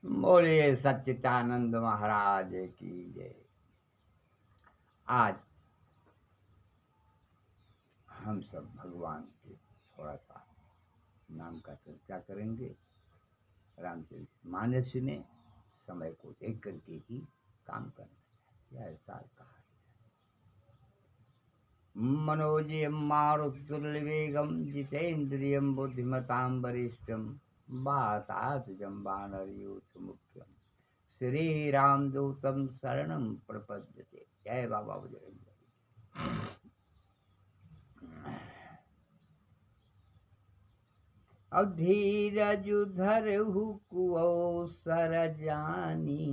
बोलिए सच्चिदानंद महाराज की जय। आज हम सब भगवान के थोड़ा सा नाम का चर्चा करेंगे। रामचरित मानस में समय को देख करके ही काम करना चाहिए, ऐसा कहा। मनोजयं मारुतुल्यवेगं जितेन्द्रियं बुद्धिमतां वरिष्ठं वातात्मजं वानरयूथमुख्यं श्रीरामदूतं शरणं प्रपद्यते। जय बाबा बजरंग। अब धीरज धरहु कुअवसर जानी,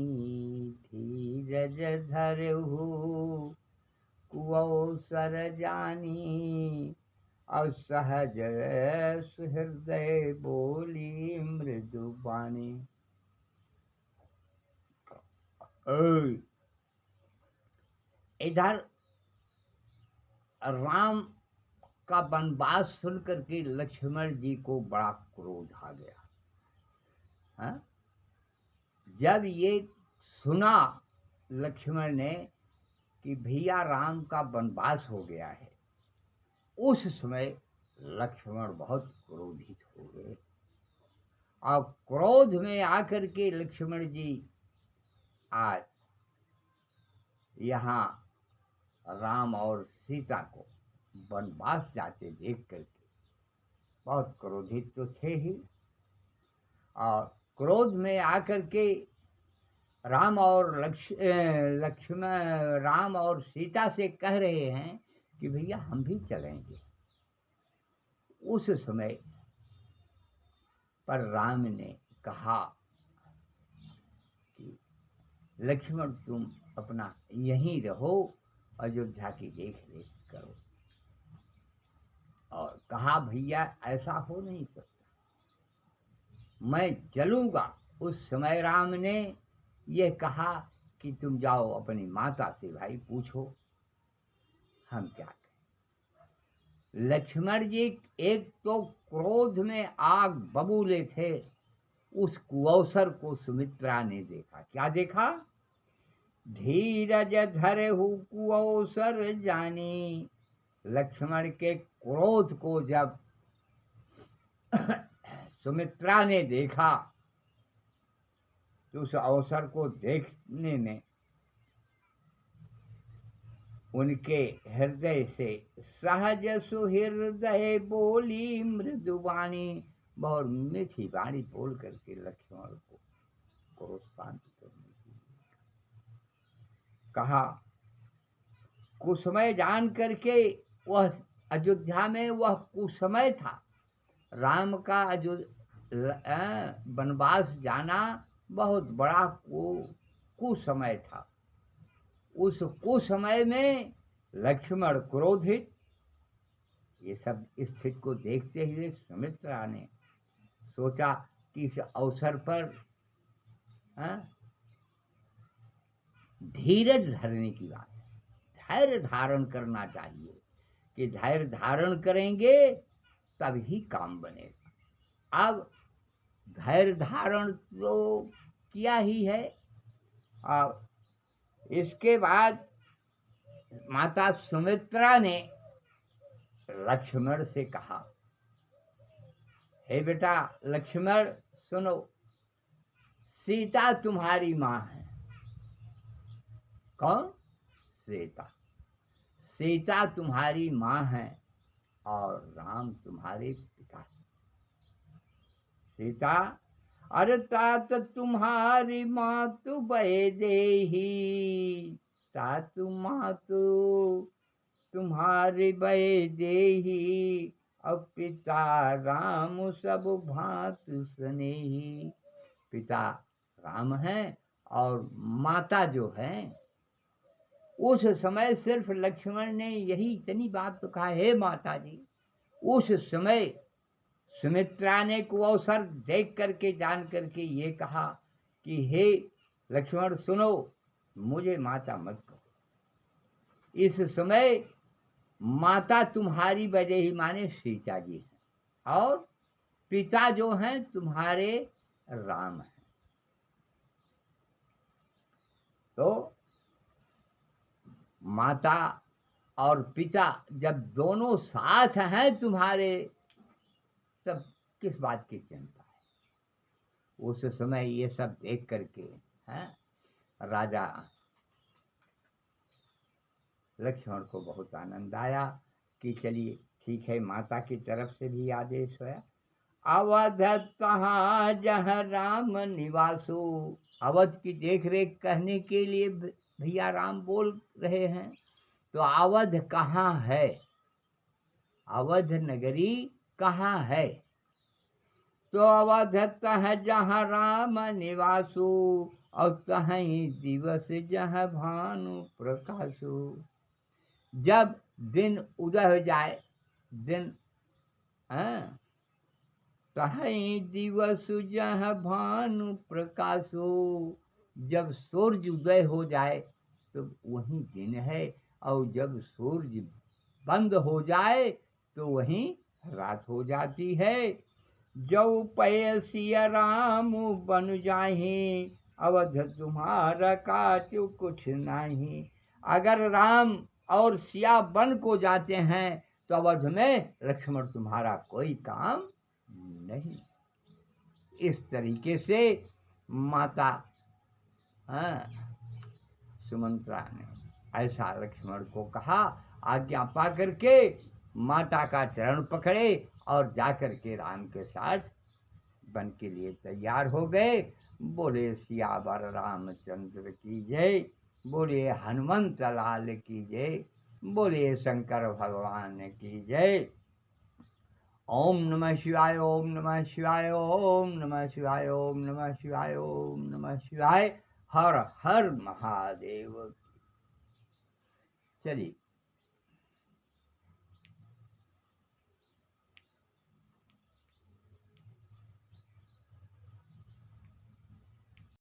धीरज धरहु कुअवसर जानी, और सहज सुहृदय बोली मृदु बानी। इधर राम का वनवास सुन करके लक्ष्मण जी को बड़ा क्रोध आ गया। हा? जब ये सुना लक्ष्मण ने कि भैया राम का वनवास हो गया है, उस समय लक्ष्मण बहुत क्रोधित हो गए। और क्रोध में आकर के लक्ष्मण जी आज यहाँ राम और सीता को वनवास जाते देख करके बहुत क्रोधित तो थे ही, और क्रोध में आकर के राम और सीता से कह रहे हैं कि भैया हम भी चलेंगे। उस समय पर राम ने कहा कि लक्ष्मण तुम अपना यहीं रहो, अयोध्या की देख रेख करो। और कहा भैया ऐसा हो नहीं सकता, मैं चलूंगा। उस समय राम ने यह कहा कि तुम जाओ अपनी माता से भाई पूछो हम क्या करें। लक्ष्मण जी एक तो क्रोध में आग बबूले थे। उस कुअवसर को सुमित्रा ने देखा। क्या देखा? धीरज धरहु कुअवसर जानी। लक्ष्मण के क्रोध को जब सुमित्रा ने देखा तो उस अवसर को देखने में उनके हृदय से सहज सुहृदय बोली मृदुवाणी, बहुत मीठी वाणी बोल करके लक्ष्मण को क्रोध शांत करने की कहा। कुसमय जान करके वह अयोध्या में वह कुसमय था। राम का वनवास जाना बहुत बड़ा कुसमय था। उस कुसमय में लक्ष्मण क्रोधित। ये सब स्थिति को देखते हुए सुमित्रा ने सोचा कि इस अवसर पर धीरज धरने की बात है, धैर्य धारण करना चाहिए कि धैर्य धारण करेंगे तभी काम बनेगा। अब धैर्य धारण तो किया ही है। और इसके बाद माता सुमित्रा ने लक्ष्मण से कहा, हे बेटा लक्ष्मण सुनो, सीता तुम्हारी माँ है। कौन? सीता। सीता तुम्हारी माँ है और राम तुम्हारे पिता। सीता, अरे तात तुम्हारी मातु वैदेही, तातु मातु तुम्हारी वैदेही, अब पिता राम सब भांति स्नेही। पिता राम हैं और माता जो है, उस समय सिर्फ लक्ष्मण ने यही इतनी बात तो कहा, हे माता जी। उस समय सुमित्रा ने कुअवसर देख करके जान करके ये कहा कि हे लक्ष्मण सुनो, मुझे माता मत कहो। इस समय माता तुम्हारी वजह ही माने सीता जी हैं और पिता जो हैं तुम्हारे राम हैं। माता और पिता जब दोनों साथ हैं तुम्हारे, तब किस बात की चिंता है। उस समय ये सब देख करके हैं राजा लक्ष्मण को बहुत आनंद आया कि चलिए ठीक है, माता की तरफ से भी आदेश हुआ। अवध तहाँ जहाँ राम निवासो, अवध की देख रेख कहने के लिए भैया राम बोल रहे हैं। तो अवध कहाँ है, अवध नगरी कहाँ है? तो अवध तह जहाँ राम निवासो, और तहीं दिवस जहाँ भानु प्रकाशो। जब दिन उदय हो जाए, दिन तहीं दिवस जहाँ भानु प्रकाशो, जब सूर्य उदय हो जाए तो वही दिन है, और जब सूर्य बंद हो जाए तो वहीं रात हो जाती है। जो पय सिया राम बन जाहि, अवध तुम्हारा काचु कुछ नहीं। अगर राम और सिया बन को जाते हैं तो अवध में लक्ष्मण तुम्हारा कोई काम नहीं। इस तरीके से माता सुमंत्रा ने ऐसा लक्ष्मण को कहा। आज्ञा पा करके माता का चरण पकड़े और जाकर के राम के साथ वन के लिए तैयार हो गए। बोले सियावर रामचंद्र की जय, बोले हनुमंत लाल की जय, बोले शंकर भगवान की जय। ओम नमः शिवाय, ओम नमः शिवाय, ओम नमः शिवाय, ओम नमः शिवाय, ओम नमः शिवाय। हर हर महादेव। चलिए।